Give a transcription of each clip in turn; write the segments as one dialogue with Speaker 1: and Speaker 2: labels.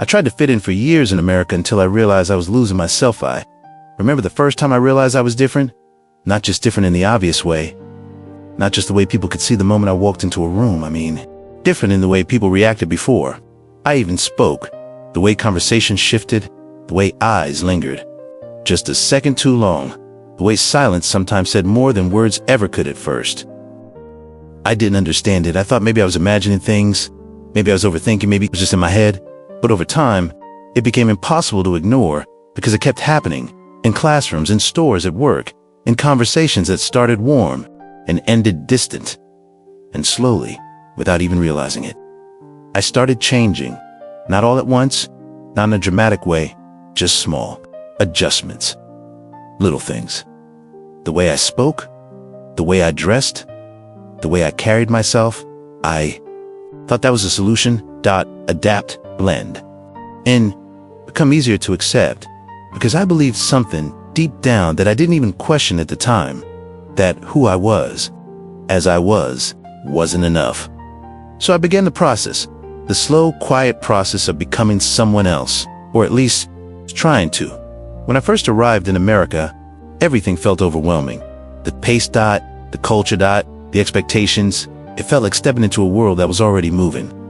Speaker 1: I tried to fit in for years in America until I realized I was losing myself. I remember the first time I realized I was different, not just different in the obvious way, not just the way people could see the moment I walked into a room. I mean, different in the way people reacted before I even spoke, the way conversation shifted, the way eyes lingered just a second too long, the way silence sometimes said more than words ever could at first. I didn't understand it. I thought maybe I was imagining things, maybe I was overthinking, maybe it was just in my head. But over time, it became impossible to ignore because it kept happening in classrooms, in stores, at work, in conversations that started warm and ended distant. And slowly, without even realizing it, I started changing, not all at once, not in a dramatic way, just small adjustments, little things. The way I spoke, the way I dressed, the way I carried myself. I thought that was a solution. Adapt, blend, and become easier to accept, because I believed something deep down that I didn't even question at the time, that who I was, as I was, wasn't enough. So I began the process, the slow, quiet process of becoming someone else, or at least trying to. When I first arrived in America, everything felt overwhelming. The pace, the culture, the expectations. It felt like stepping into a world that was already moving.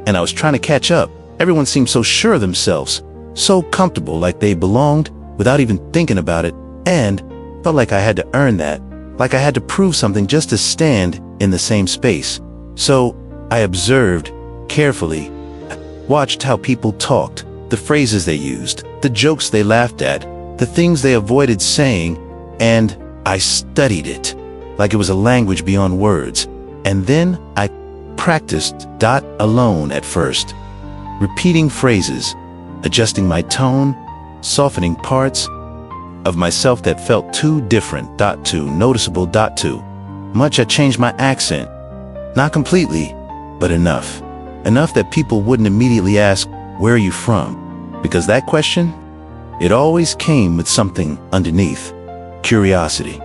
Speaker 1: And I was trying to catch up. Everyone seemed so sure of themselves, so comfortable, like they belonged without even thinking about it, and felt like I had to earn that, like I had to prove something just to stand in the same space. So I observed carefully, watched how people talked, the phrases they used, the jokes they laughed at, the things they avoided saying, and I studied it like it was a language beyond words. And then I practiced alone at first, repeating phrases, adjusting my tone, softening parts of myself that felt too different, too noticeable, too much. I changed my accent, not completely, but enough that people wouldn't immediately ask, "Where are you from?" Because that question, it always came with something underneath, curiosity.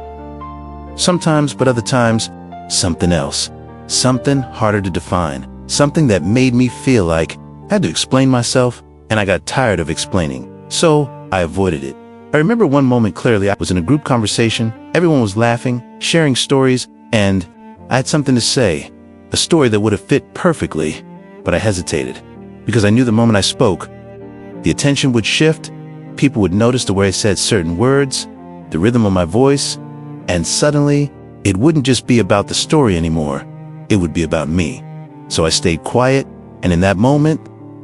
Speaker 1: Sometimes, but other times, something else, something harder to define, something that made me feel like I had to explain myself, and I got tired of explaining, so I avoided it. I remember one moment clearly. I was in a group conversation, everyone was laughing, sharing stories, and I had something to say, a story that would have fit perfectly, but I hesitated, because I knew the moment I spoke, the attention would shift, people would notice the way I said certain words, the rhythm of my voice, and suddenly, it wouldn't just be about the story anymore, it would be about me. So I stayed quiet, and in that moment,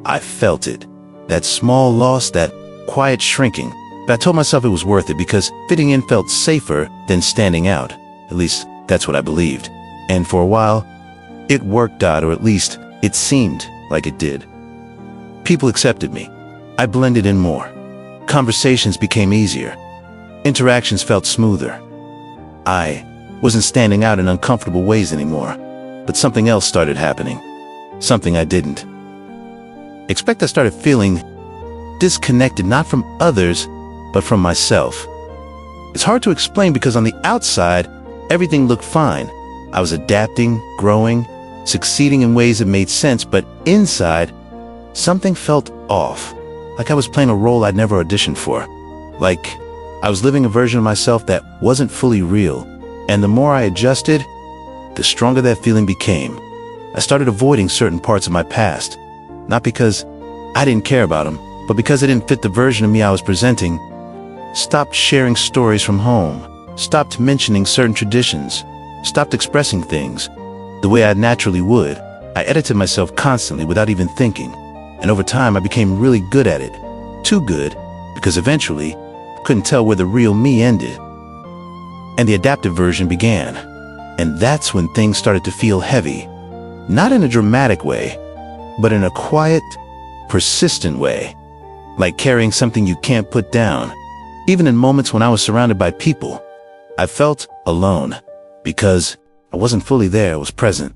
Speaker 1: I felt it. That small loss, that quiet shrinking. But I told myself it was worth it because fitting in felt safer than standing out. At least, that's what I believed. And for a while, it worked out, or at least, it seemed like it did. People accepted me. I blended in more. Conversations became easier. Interactions felt smoother. I wasn't standing out in uncomfortable ways anymore. But something else started happening. Something I didn't expect. I started feeling disconnected, not from others, but from myself. It's hard to explain because on the outside, everything looked fine. I was adapting, growing, succeeding in ways that made sense, but inside, something felt off. Like I was playing a role I'd never auditioned for. Like I was living a version of myself that wasn't fully real. And the more I adjusted, the stronger that feeling became. I started avoiding certain parts of my past, not because I didn't care about them, but because it didn't fit the version of me I was presenting. Stopped sharing stories from home, stopped mentioning certain traditions, stopped expressing things the way I naturally would. I edited myself constantly without even thinking, and over time I became really good at it. Too good, because eventually I couldn't tell where the real me ended. And the adaptive version began. And that's when things started to feel heavy. Not in a dramatic way, but in a quiet, persistent way. Like carrying something you can't put down. Even in moments when I was surrounded by people, I felt alone. Because I wasn't fully there. I was present,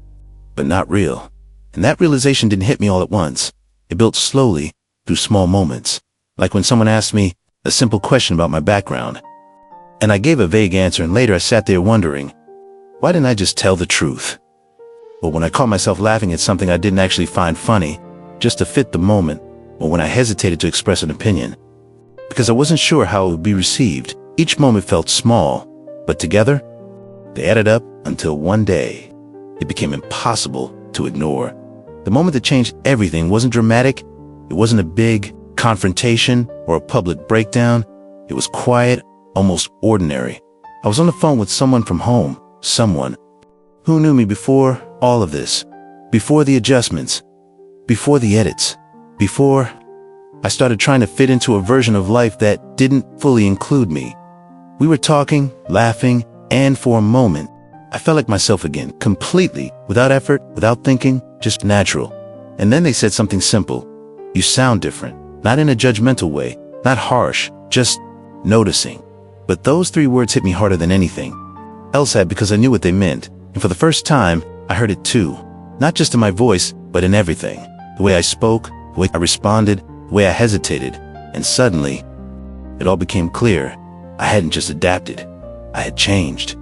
Speaker 1: but not real. And that realization didn't hit me all at once. It built slowly through small moments. Like when someone asked me a simple question about my background. And I gave a vague answer, and later I sat there wondering, why didn't I just tell the truth? Or when I caught myself laughing at something I didn't actually find funny, just to fit the moment, or when I hesitated to express an opinion, because I wasn't sure how it would be received. Each moment felt small, but together, they added up until one day, it became impossible to ignore. The moment that changed everything wasn't dramatic. It wasn't a big confrontation or a public breakdown. It was quiet, almost ordinary. I was on the phone with someone from home, someone who knew me before all of this, before the adjustments, before the edits, before I started trying to fit into a version of life that didn't fully include me. We were talking, laughing, and for a moment, I felt like myself again, completely, without effort, without thinking, just natural. And then they said something simple. You sound different, not in a judgmental way, not harsh, just noticing. But those 3 words hit me harder than anything else had, because I knew what they meant. And for the first time, I heard it too. Not just in my voice, but in everything. The way I spoke, the way I responded, the way I hesitated. And suddenly, it all became clear. I hadn't just adapted, I had changed.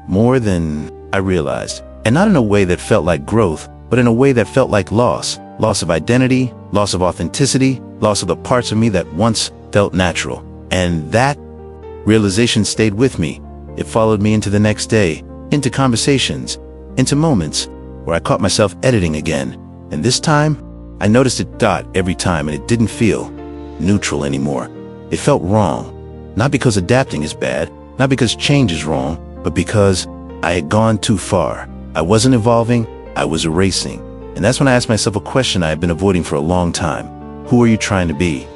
Speaker 1: More than I realized. And not in a way that felt like growth, but in a way that felt like loss. Loss of identity, loss of authenticity, loss of the parts of me that once felt natural. And that realization stayed with me. It followed me into the next day, into conversations, into moments where I caught myself editing again. And this time, I noticed it every time, and it didn't feel neutral anymore. It felt wrong. Not because adapting is bad, not because change is wrong, but because I had gone too far. I wasn't evolving, I was erasing. And that's when I asked myself a question I had been avoiding for a long time. Who are you trying to be?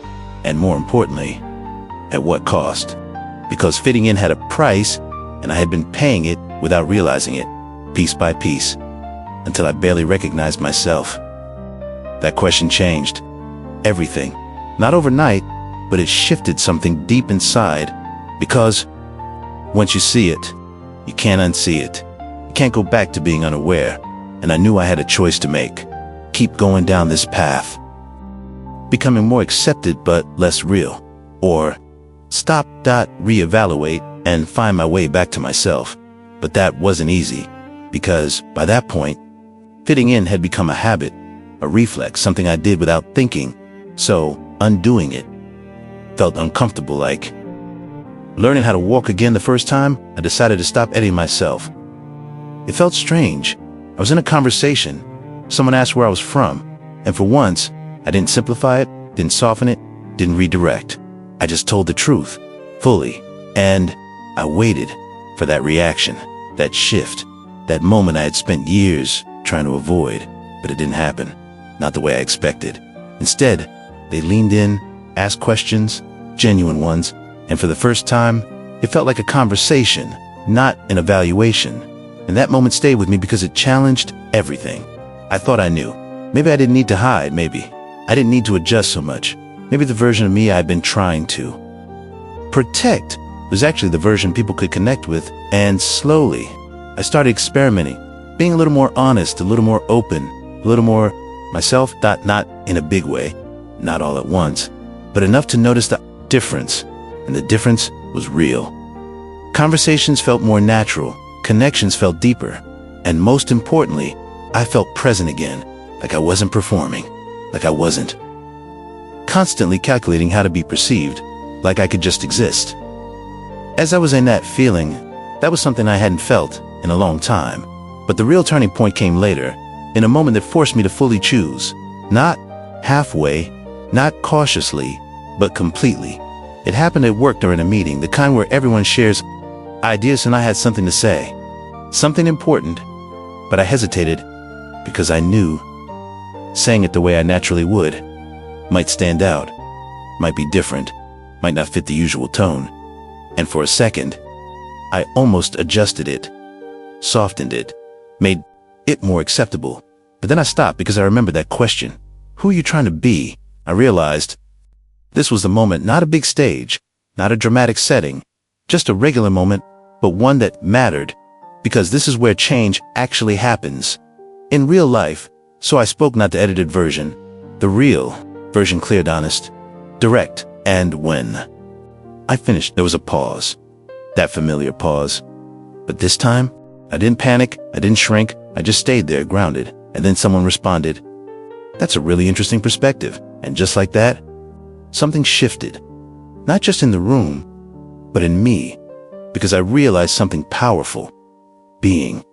Speaker 1: And more importantly, at what cost? Because fitting in had a price, and I had been paying it without realizing it, piece by piece, until I barely recognized myself. That question changed everything. Not overnight, but it shifted something deep inside. Because once you see it, you can't unsee it. You can't go back to being unaware. And I knew I had a choice to make. Keep going down this path, becoming more accepted but less real. Or stop, reevaluate, and find my way back to myself. But that wasn't easy, because by that point, fitting in had become a habit, a reflex, something I did without thinking. So undoing it felt uncomfortable, like learning how to walk again the first time. I decided to stop editing myself. It felt strange. I was in a conversation. Someone asked where I was from. And for once, I didn't simplify it, didn't soften it, didn't redirect. I just told the truth, fully. And I waited for that reaction, that shift, that moment I had spent years trying to avoid. But it didn't happen. Not the way I expected. Instead, they leaned in, asked questions, genuine ones. And for the first time, it felt like a conversation, not an evaluation. And that moment stayed with me because it challenged everything. I thought I knew. Maybe I didn't need to hide, maybe. I didn't need to adjust so much. Maybe the version of me I'd been trying to protect was actually the version people could connect with. And slowly, I started experimenting, being a little more honest, a little more open, a little more myself, not in a big way, not all at once, but enough to notice the difference. And the difference was real. Conversations felt more natural. Connections felt deeper. And most importantly, I felt present again, like I wasn't performing, like I wasn't constantly calculating how to be perceived, like I could just exist. As I was in that feeling, that was something I hadn't felt in a long time. But the real turning point came later, in a moment that forced me to fully choose. Not halfway, not cautiously, but completely. It happened at work during a meeting, the kind where everyone shares ideas, and I had something to say. Something important, but I hesitated because I knew saying it the way I naturally would might stand out, might be different, might not fit the usual tone. And for a second, I almost adjusted it, softened it, made it more acceptable. But then I stopped because I remembered that question. Who are you trying to be? I realized this was the moment, not a big stage, not a dramatic setting, just a regular moment, but one that mattered, because this is where change actually happens. In real life. So I spoke not the edited version, the real version, clear, honest, direct. And when I finished, there was a pause, that familiar pause. But this time, I didn't panic, I didn't shrink, I just stayed there, grounded. And then someone responded, "That's a really interesting perspective." And just like that, something shifted. Not just in the room, but in me, because I realized something powerful. Being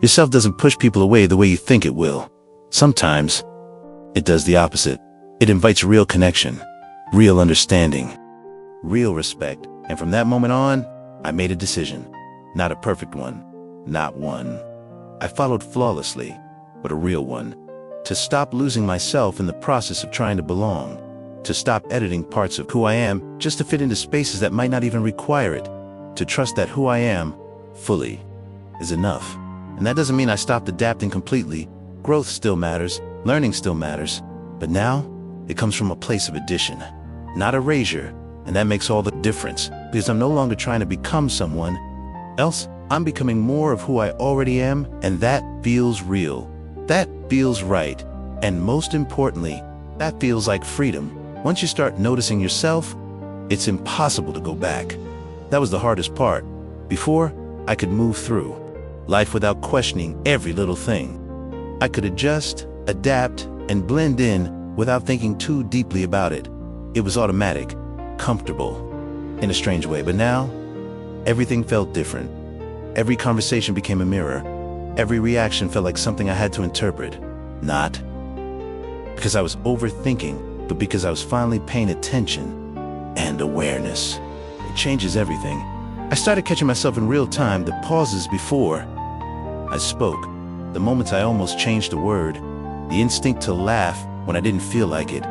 Speaker 1: yourself doesn't push people away the way you think it will. Sometimes it does the opposite. It invites real connection, real understanding, real respect. And from that moment on, I made a decision. Not a perfect one, not one I followed flawlessly, but a real one. To stop losing myself in the process of trying to belong. To stop editing parts of who I am just to fit into spaces that might not even require it. To trust that who I am, fully, is enough. And that doesn't mean I stopped adapting completely. Growth still matters, learning still matters. But now, it comes from a place of addition, not erasure. And that makes all the difference, because I'm no longer trying to become someone else. I'm becoming more of who I already am, and that feels real. That feels right. And most importantly, that feels like freedom. Once you start noticing yourself, it's impossible to go back. That was the hardest part. Before, I could move through life without questioning every little thing. I could adjust, adapt, and blend in without thinking too deeply about it. It was automatic, comfortable, in a strange way. But now, everything felt different. Every conversation became a mirror. Every reaction felt like something I had to interpret. Not because I was overthinking, but because I was finally paying attention and awareness. It changes everything. I started catching myself in real time, the pauses before I spoke, the moments I almost changed a word, the instinct to laugh when I didn't feel like it,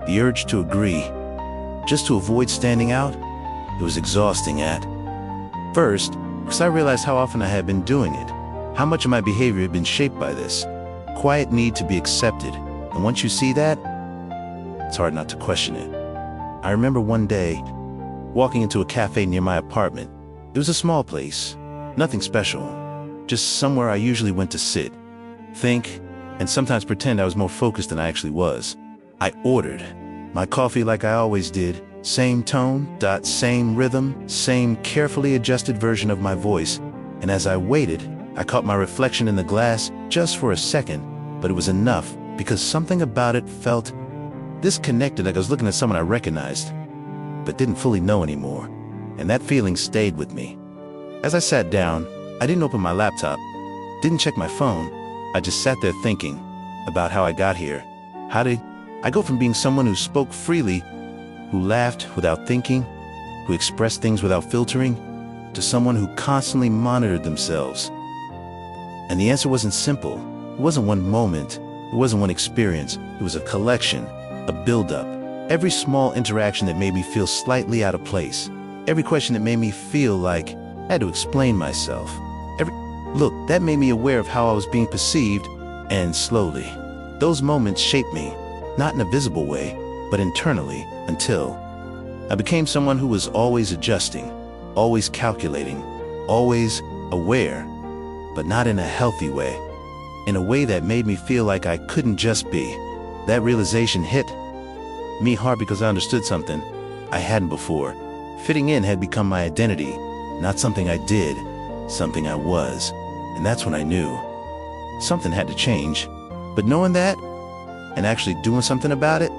Speaker 1: the urge to agree, just to avoid standing out. It was exhausting at first, because I realized how often I had been doing it, how much of my behavior had been shaped by this quiet need to be accepted. And once you see that, it's hard not to question it. I remember one day, walking into a cafe near my apartment. It was a small place, nothing special, just somewhere I usually went to sit, think, and sometimes pretend I was more focused than I actually was. I ordered my coffee like I always did, same tone, same rhythm, same carefully adjusted version of my voice. And as I waited, I caught my reflection in the glass just for a second, but it was enough because something about it felt disconnected, like I was looking at someone I recognized, but didn't fully know anymore. And that feeling stayed with me. As I sat down, I didn't open my laptop, didn't check my phone. I just sat there thinking about how I got here. How did I go from being someone who spoke freely, who laughed without thinking, who expressed things without filtering, to someone who constantly monitored themselves? And the answer wasn't simple. It wasn't one moment. It wasn't one experience. It was a collection, a buildup. Every small interaction that made me feel slightly out of place. Every question that made me feel like I had to explain myself. Every look that made me aware of how I was being perceived. And slowly, those moments shaped me, not in a visible way, but internally, until I became someone who was always adjusting, always calculating, always aware, but not in a healthy way, in a way that made me feel like I couldn't just be. That realization hit me hard because I understood something I hadn't before. Fitting in had become my identity, not something I did, something I was. And that's when I knew something had to change. But knowing that and actually doing something about it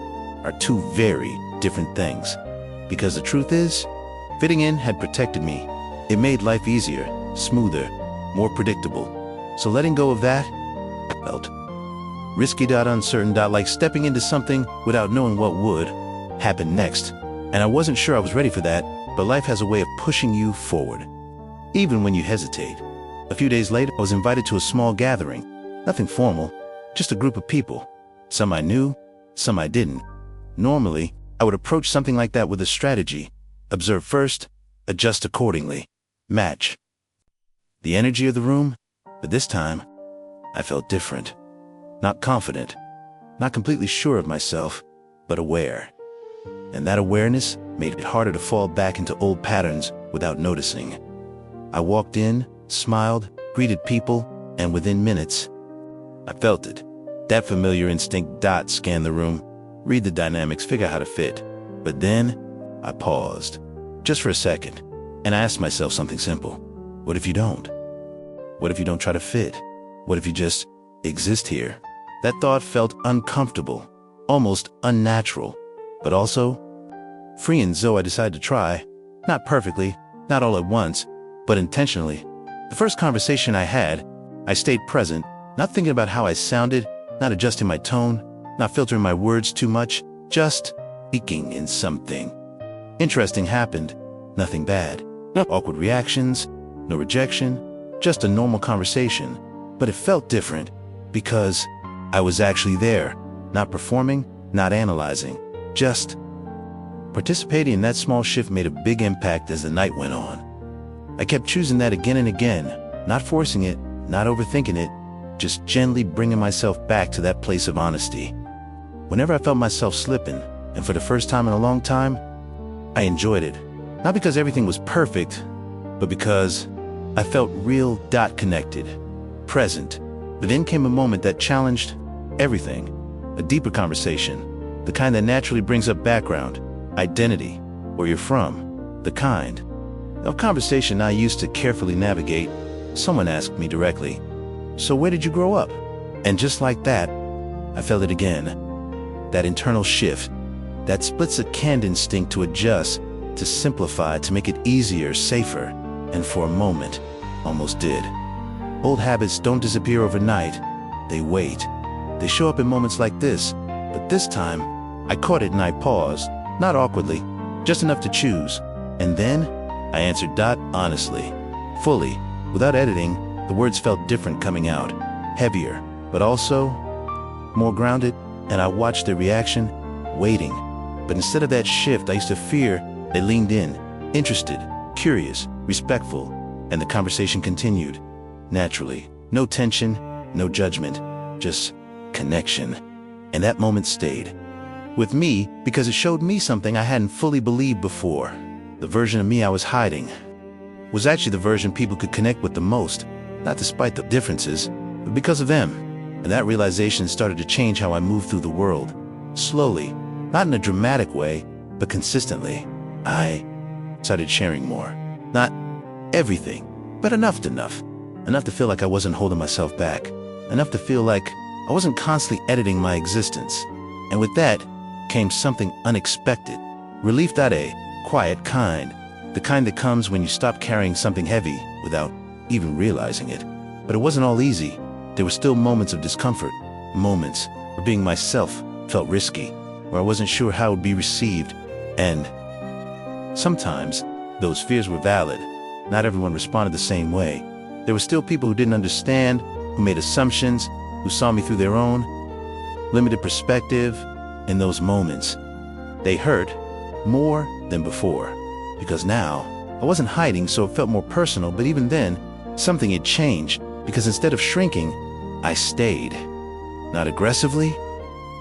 Speaker 1: are two very different things. Because the truth is, fitting in had protected me. It made life easier, smoother, more predictable. So letting go of that felt risky, uncertain, like stepping into something without knowing what would happen next. And I wasn't sure I was ready for that, but life has a way of pushing you forward, even when you hesitate. A few days later, I was invited to a small gathering. Nothing formal, just a group of people. Some I knew, some I didn't. Normally, I would approach something like that with a strategy. Observe first, adjust accordingly, match the energy of the room. But this time, I felt different. Not confident, not completely sure of myself, but aware. And that awareness made it harder to fall back into old patterns without noticing. I walked in, smiled, greeted people, and within minutes, I felt it. That familiar instinct, scan the room, read the dynamics, figure out how to fit. But then, I paused, just for a second, and I asked myself something simple. What if you don't? What if you don't try to fit? What if you just exist here? That thought felt uncomfortable, almost unnatural, but also freeing. So I decided to try, not perfectly, not all at once, but intentionally. The first conversation I had, I stayed present, not thinking about how I sounded, not adjusting my tone, not filtering my words too much, just speaking in something. Interesting happened, nothing bad. No awkward reactions, no rejection, just a normal conversation. But it felt different because I was actually there, not performing, not analyzing, just participating. In that small shift made a big impact as the night went on. I kept choosing that again and again, not forcing it, not overthinking it, just gently bringing myself back to that place of honesty. Whenever I felt myself slipping, and for the first time in a long time, I enjoyed it. Not because everything was perfect, but because I felt real, connected, present. But then came a moment that challenged everything, a deeper conversation, the kind that naturally brings up background, identity, where you're from, the kind of conversation I used to carefully navigate. Someone asked me directly, "So where did you grow up?" And just like that, I felt it again. That internal shift, that split-second instinct to adjust, to simplify, to make it easier, safer, and for a moment, almost did. Old habits don't disappear overnight. They wait. They show up in moments like this, but this time, I caught it and I paused, not awkwardly, just enough to choose. And then, I answered honestly, fully, without editing. The words felt different coming out, heavier, but also more grounded, and I watched their reaction, waiting. But instead of that shift I used to fear, they leaned in, interested, curious, respectful, and the conversation continued, naturally. No tension, no judgment, just connection. And that moment stayed with me because it showed me something I hadn't fully believed before. The version of me I was hiding was actually the version people could connect with the most, not despite the differences, but because of them. And that realization started to change how I moved through the world. Slowly, not in a dramatic way, but consistently. I started sharing more. Not everything, but enough to feel like I wasn't holding myself back. Enough to feel like I wasn't constantly editing my existence. And with that came something unexpected. Relief, that a quiet kind. The kind that comes when you stop carrying something heavy without even realizing it. But it wasn't all easy. There were still moments of discomfort, moments where being myself felt risky, where I wasn't sure how it would be received. And sometimes those fears were valid. Not everyone responded the same way. There were still people who didn't understand, who made assumptions, who saw me through their own limited perspective. In those moments, they hurt more than before, because now I wasn't hiding, so it felt more personal. But even then, something had changed, because instead of shrinking, I stayed. Not aggressively,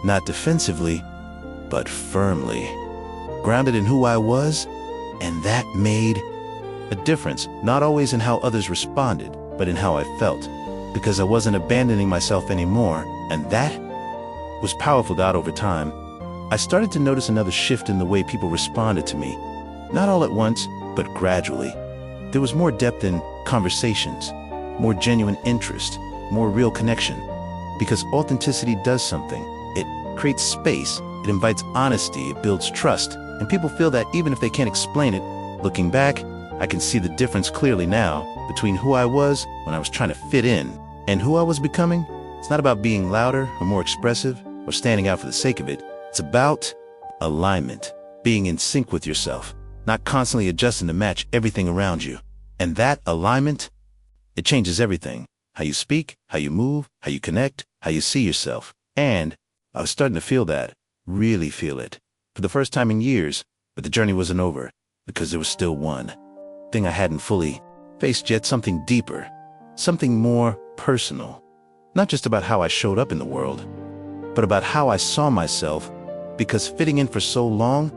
Speaker 1: not defensively, but firmly, grounded in who I was, and that made a difference, not always in how others responded, but in how I felt, because I wasn't abandoning myself anymore, and that was powerful. Over time, I started to notice another shift in the way people responded to me. Not all at once, but gradually. There was more depth in conversations, more genuine interest, more real connection. Because authenticity does something. It creates space, it invites honesty, it builds trust, and people feel that even if they can't explain it. Looking back, I can see the difference clearly now between who I was when I was trying to fit in and who I was becoming. It's not about being louder or more expressive or standing out for the sake of it. It's about alignment, being in sync with yourself, not constantly adjusting to match everything around you. And that alignment, it changes everything. How you speak, how you move, how you connect, how you see yourself. And I was starting to feel that, really feel it, for the first time in years. But the journey wasn't over, because there was still one thing I hadn't fully faced yet, something deeper, something more personal. Not just about how I showed up in the world, but about how I saw myself. Because fitting in for so long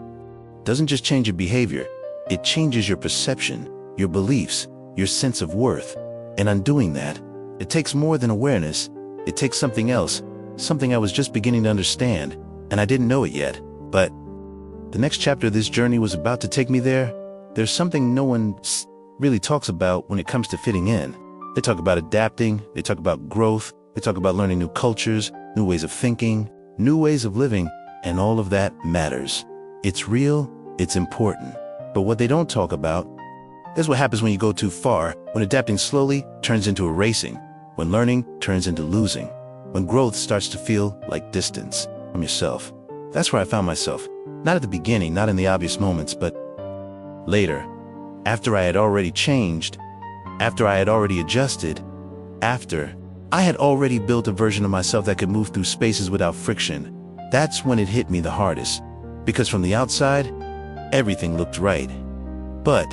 Speaker 1: doesn't just change your behavior, it changes your perception, your beliefs, your sense of worth. And undoing that, it takes more than awareness. It takes something else, something I was just beginning to understand, and I didn't know it yet. But the next chapter of this journey was about to take me there. There's something no one really talks about when it comes to fitting in. They talk about adapting, they talk about growth, they talk about learning new cultures, new ways of thinking, new ways of living, and all of that matters. It's real, it's important. But what they don't talk about is what happens when you go too far, when adapting slowly turns into erasing, when learning turns into losing, when growth starts to feel like distance from yourself. That's where I found myself. Not at the beginning, not in the obvious moments, but later, after I had already changed, after I had already adjusted, after I had already built a version of myself that could move through spaces without friction. That's when it hit me the hardest, because from the outside, everything looked right. But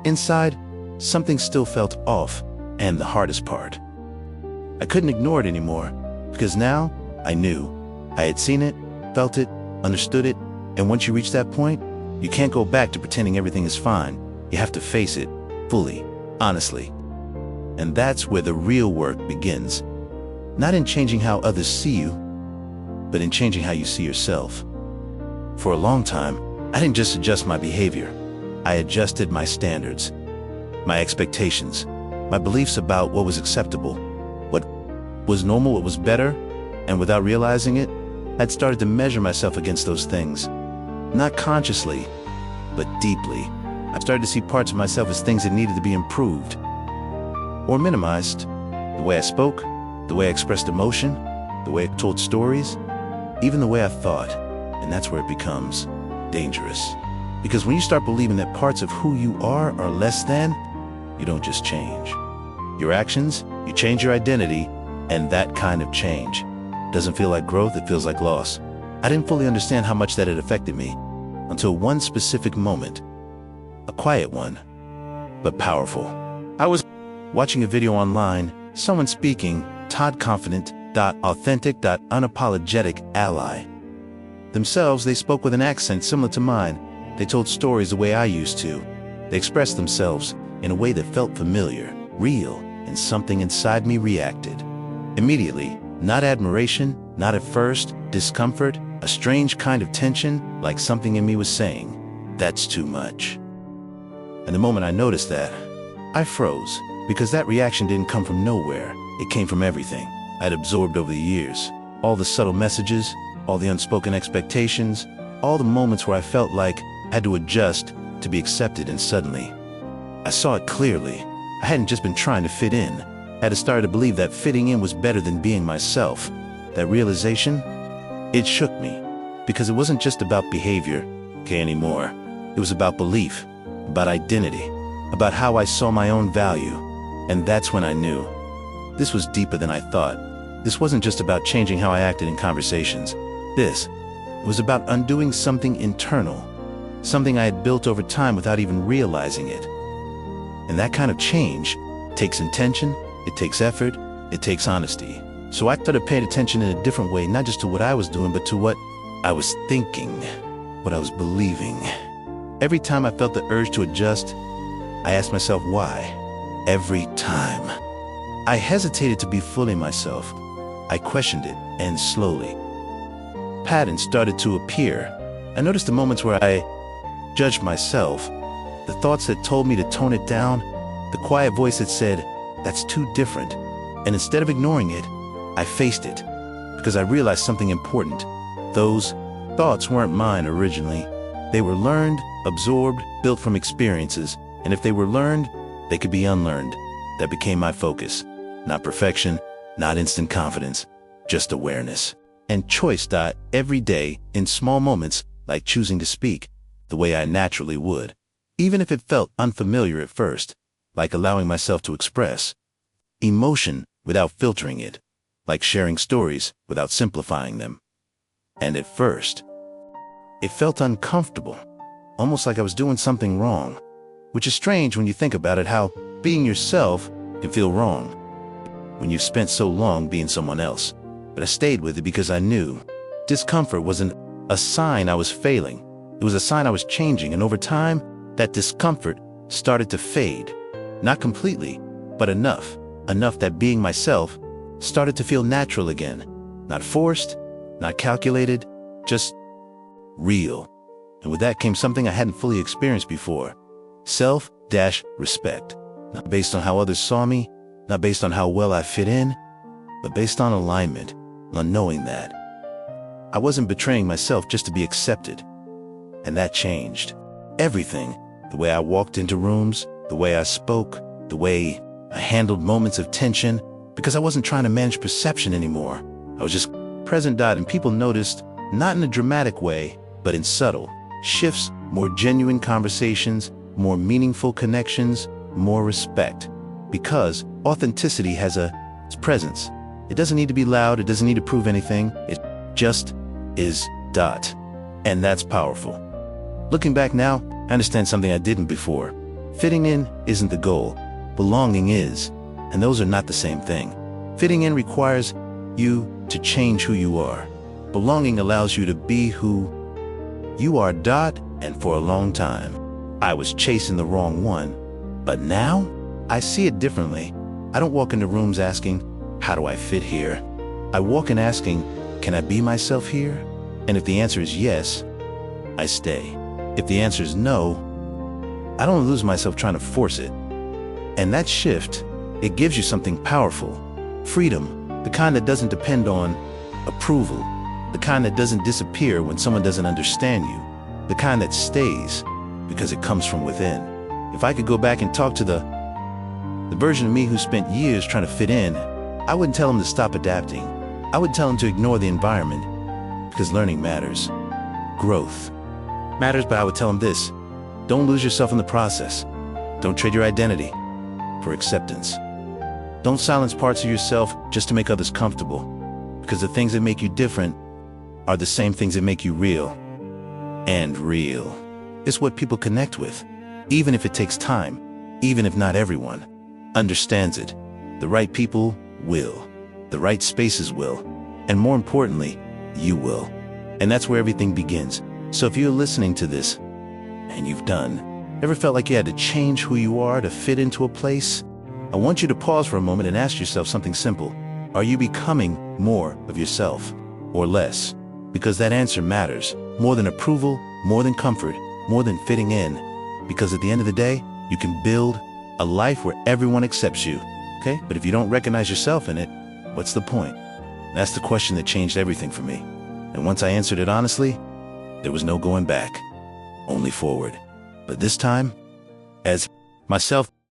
Speaker 1: inside, something still felt off, and the hardest part, I couldn't ignore it anymore, because now I knew. I had seen it, felt it, understood it, and once you reach that point, you can't go back to pretending everything is fine. You have to face it, fully, honestly. And that's where the real work begins. Not in changing how others see you, but in changing how you see yourself. For a long time, I didn't just adjust my behavior. I adjusted my standards, my expectations, my beliefs about what was acceptable, what was normal, what was better, and without realizing it, I'd started to measure myself against those things. Not consciously, but deeply. I started to see parts of myself as things that needed to be improved or minimized. The way I spoke, the way I expressed emotion, the way I told stories, even the way I thought. And that's where it becomes dangerous. Because when you start believing that parts of who you are less than, you don't just change your actions, you change your identity, and that kind of change doesn't feel like growth, it feels like loss. I didn't fully understand how much that had affected me until one specific moment, a quiet one, but powerful. I was watching a video online, someone speaking, Todd Confident, authentic, unapologetic ally. Themselves, they spoke with an accent similar to mine. They told stories the way I used to. They expressed themselves in a way that felt familiar, real, and something inside me reacted. Immediately, not admiration, not at first, discomfort, a strange kind of tension, like something in me was saying, "That's too much." And the moment I noticed that, I froze, because that reaction didn't come from nowhere. It came from everything I'd absorbed over the years. All the subtle messages, all the unspoken expectations, all the moments where I felt like I had to adjust to be accepted, and suddenly, I saw it clearly. I hadn't just been trying to fit in. I had started to believe that fitting in was better than being myself. That realization, it shook me, because it wasn't just about behavior, anymore. It was about belief, about identity, about how I saw my own value. And that's when I knew. This was deeper than I thought. This wasn't just about changing how I acted in conversations. This was about undoing something internal, something I had built over time without even realizing it. And that kind of change takes intention, it takes effort, it takes honesty. So I started paying attention in a different way, not just to what I was doing, but to what I was thinking, what I was believing. Every time I felt the urge to adjust, I asked myself why. Every time. I hesitated to be fully myself. I questioned it, and slowly, patterns started to appear. I noticed the moments where I judged myself, the thoughts that told me to tone it down, the quiet voice that said, "That's too different." And instead of ignoring it, I faced it, because I realized something important. Those thoughts weren't mine originally. They were learned, absorbed, built from experiences. And if they were learned, they could be unlearned. That became my focus. Not perfection, not instant confidence, just awareness. And choice. Every day, in small moments, like choosing to speak the way I naturally would, even if it felt unfamiliar at first, like allowing myself to express emotion without filtering it, like sharing stories without simplifying them. And at first, it felt uncomfortable, almost like I was doing something wrong, which is strange when you think about it, how being yourself can feel wrong when you've spent so long being someone else. But I stayed with it because I knew discomfort wasn't a sign I was failing. It was a sign I was changing, and over time, that discomfort started to fade. Not completely, but enough that being myself started to feel natural again. Not forced, not calculated, just real. And with that came something I hadn't fully experienced before. Self-respect. Not based on how others saw me, not based on how well I fit in, but based on alignment, on knowing that I wasn't betraying myself just to be accepted. And that changed everything. The way I walked into rooms, the way I spoke, the way I handled moments of tension, because I wasn't trying to manage perception anymore. I was just present. And people noticed, not in a dramatic way, but in subtle shifts, more genuine conversations, more meaningful connections, more respect. Because authenticity has its presence. It doesn't need to be loud, it doesn't need to prove anything, it just is. And that's powerful. Looking back now, I understand something I didn't before. Fitting in isn't the goal, belonging is, and those are not the same thing. Fitting in requires you to change who you are. Belonging allows you to be who you are. And for a long time, I was chasing the wrong one. But now, I see it differently. I don't walk into rooms asking, how do I fit here? I walk in asking, can I be myself here? And if the answer is yes, I stay. If the answer is no, I don't lose myself trying to force it. And that shift, it gives you something powerful. Freedom, the kind that doesn't depend on approval, the kind that doesn't disappear when someone doesn't understand you, the kind that stays because it comes from within. If I could go back and talk to the version of me who spent years trying to fit in, I wouldn't tell him to stop adapting. I would tell him to ignore the environment, because learning matters. Growth matters, but I would tell him this: don't lose yourself in the process. Don't trade your identity for acceptance. Don't silence parts of yourself just to make others comfortable, because the things that make you different are the same things that make you real. And real is what people connect with, even if it takes time, even if not everyone understands it. The right people will, the right spaces will, and more importantly, you will. And that's where everything begins. So if you're listening to this, and you've ever felt like you had to change who you are to fit into a place, I want you to pause for a moment and ask yourself something simple. Are you becoming more of yourself or less? Because that answer matters, more than approval, more than comfort, more than fitting in. Because at the end of the day, you can build a life where everyone accepts you, okay? But if you don't recognize yourself in it, what's the point? That's the question that changed everything for me. And once I answered it honestly, there was no going back, only forward. But this time, as myself.